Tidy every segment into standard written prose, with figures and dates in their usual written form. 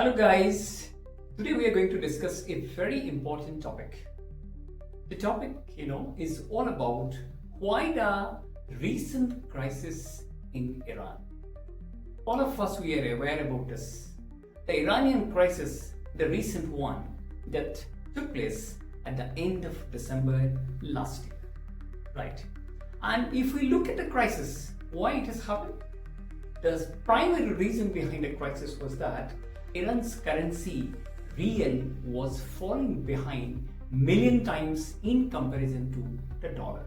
Hello guys, today we are going to discuss a very important topic. The topic, is all about why the recent crisis in Iran. All of us, we are aware about this. The Iranian crisis, the recent one that took place at the end of December last year, right? And if we look at the crisis, why it has happened? The primary reason behind the crisis was that Iran's currency, rial, was falling behind million times in comparison to the dollar.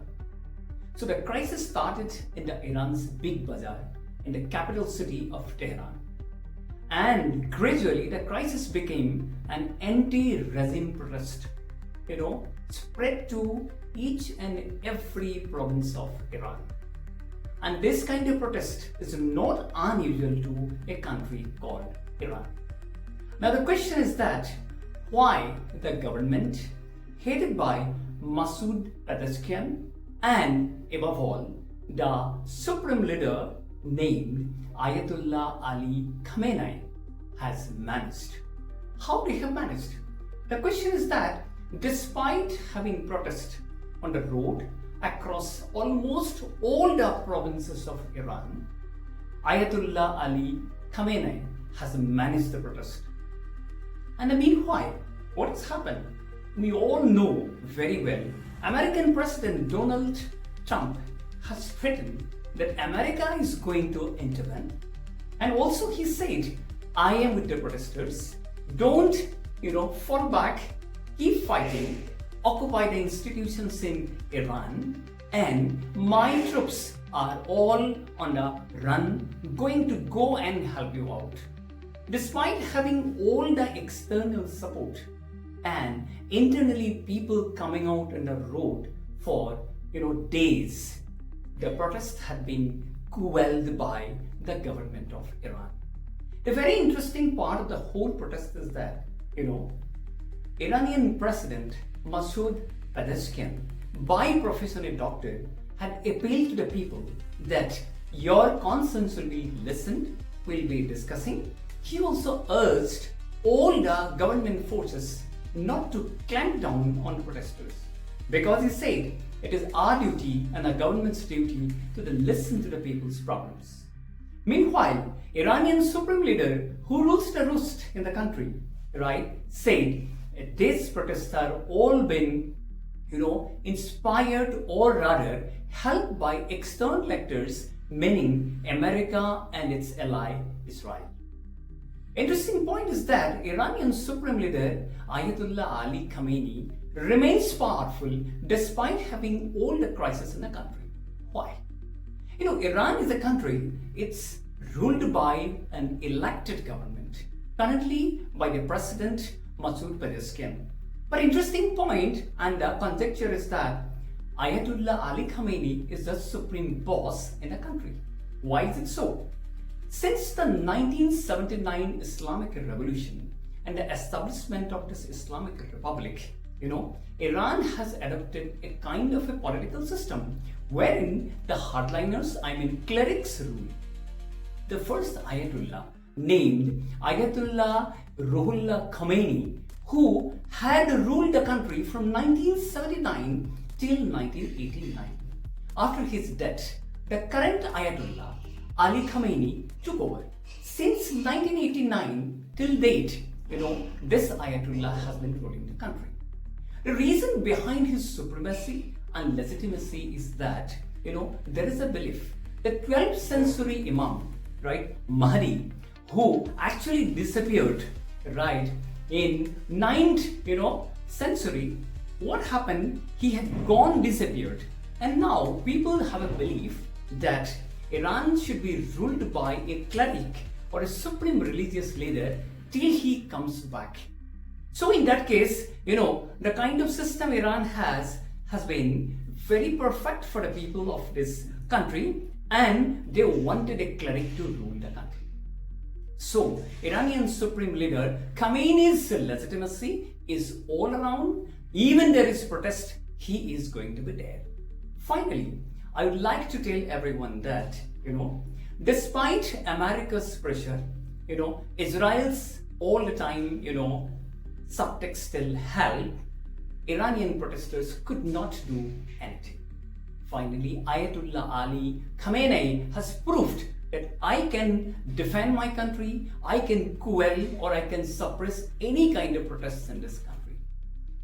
So the crisis started in the Iran's big bazaar in the capital city of Tehran. And gradually the crisis became an anti-regime protest, spread to each and every province of Iran. And this kind of protest is not unusual to a country called Iran. Now the question is that why the government headed by Masoud Pezeshkian and above all the supreme leader named Ayatollah Ali Khamenei has managed. How they have managed? The question is that despite having protest on the road across almost all the provinces of Iran, Ayatollah Ali Khamenei has managed the protest. And meanwhile, what's happened? We all know very well, American President Donald Trump has threatened that America is going to intervene. And also he said, I am with the protesters. Don't, fall back, keep fighting, occupy the institutions in Iran, and my troops are all on the run, going to go and help you out. Despite having all the external support and internally people coming out on the road for days, the protest had been quelled by the government of Iran. The very interesting part of the whole protest is that Iranian President Masoud Pezeshkian, by profession a doctor, had appealed to the people that your concerns will be listened, will be discussing. He also urged all the government forces not to clamp down on protesters, because he said it is our duty and the government's duty to listen to the people's problems. Meanwhile, Iranian supreme leader who rules the roost in the country, said these protests are all been, inspired or rather helped by external actors, meaning America and its ally Israel. Interesting point is that Iranian supreme leader Ayatollah Ali Khamenei remains powerful despite having all the crisis in the country. Why? Iran is a country, it's ruled by an elected government, currently by the president Masoud Pezeshkian. But interesting point and the conjecture is that Ayatollah Ali Khamenei is the supreme boss in the country. Why is it so? Since the 1979 Islamic Revolution and the establishment of this Islamic Republic, Iran has adopted a kind of a political system wherein the hardliners, clerics, rule. The first Ayatollah, named Ayatollah Ruhollah Khomeini, who had ruled the country from 1979 till 1989. After his death, the current Ayatollah Ali Khamenei took over. Since 1989 till date, this Ayatollah has been ruling the country. The reason behind his supremacy and legitimacy is that, there is a belief that 12th century Imam, Mahdi, who actually disappeared, in 9th, century, what happened? He had gone disappeared. And now people have a belief that Iran should be ruled by a cleric or a supreme religious leader till he comes back. So in that case, the kind of system Iran has been very perfect for the people of this country, and they wanted a cleric to rule the country. So Iranian supreme leader Khamenei's legitimacy is all around. Even there is protest, he is going to be there. Finally, I would like to tell everyone that, despite America's pressure, Israel's all the time, subtext still held, Iranian protesters could not do anything. Finally, Ayatollah Ali Khamenei has proved that I can defend my country, I can quell or I can suppress any kind of protests in this country.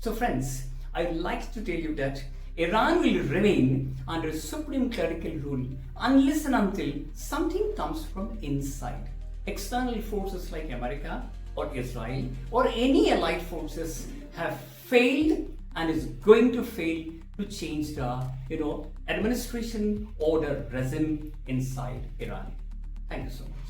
So friends, I'd like to tell you that Iran will remain under supreme clerical rule unless and until something comes from inside. External forces like America or Israel or any allied forces have failed and is going to fail to change the administration or the regime inside Iran. Thank you so much.